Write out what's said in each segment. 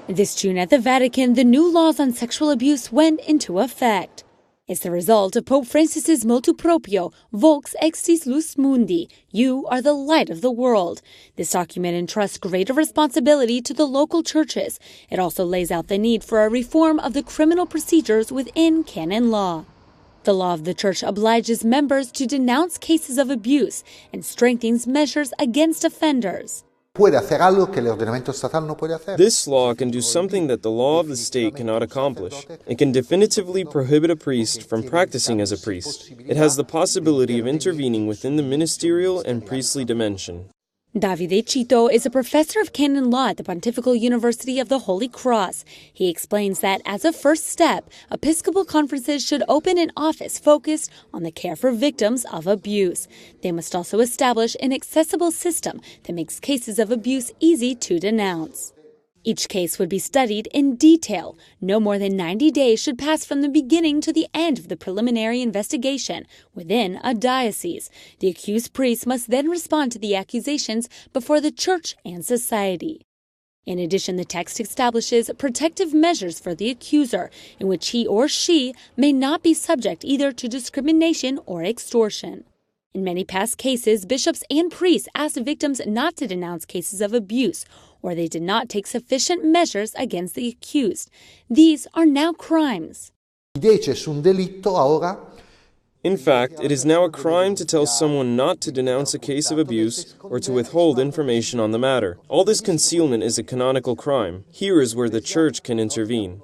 This June at the Vatican, the new laws on sexual abuse went into effect. It's the result of Pope Francis's motu proprio, Vox Extis Lux Mundi, You are the light of the world. This document entrusts greater responsibility to the local churches. It also lays out the need for a reform of the criminal procedures within canon law. The law of the Church obliges members to denounce cases of abuse and strengthens measures against offenders. This law can do something that the law of the state cannot accomplish. It can definitively prohibit a priest from practicing as a priest. It has the possibility of intervening within the ministerial and priestly dimension. Davide Cito is a professor of canon law at the Pontifical University of the Holy Cross. He explains that as a first step, Episcopal conferences should open an office focused on the care for victims of abuse. They must also establish an accessible system that makes cases of abuse easy to denounce. Each case would be studied in detail. No more than 90 days should pass from the beginning to the end of the preliminary investigation within a diocese. The accused priest must then respond to the accusations before the church and society. In addition, the text establishes protective measures for the accuser, in which he or she may not be subject either to discrimination or extortion. In many past cases, bishops and priests asked victims not to denounce cases of abuse, or they did not take sufficient measures against the accused. These are now crimes. In fact, it is now a crime to tell someone not to denounce a case of abuse or to withhold information on the matter. All this concealment is a canonical crime. Here is where the Church can intervene.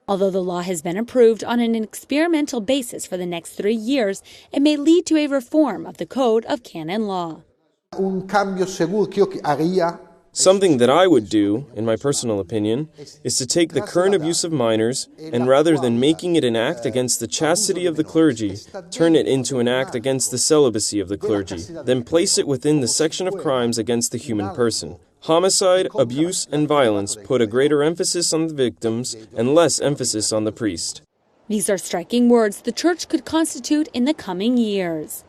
Although the law has been approved on an experimental basis for the next 3 years, it may lead to a reform of the Code of Canon Law. Something that I would do, in my personal opinion, is to take the current abuse of minors and rather than making it an act against the chastity of the clergy, turn it into an act against the celibacy of the clergy, then place it within the section of crimes against the human person. Homicide, abuse, and violence put a greater emphasis on the victims and less emphasis on the priest. These are striking words the Church could constitute in the coming years.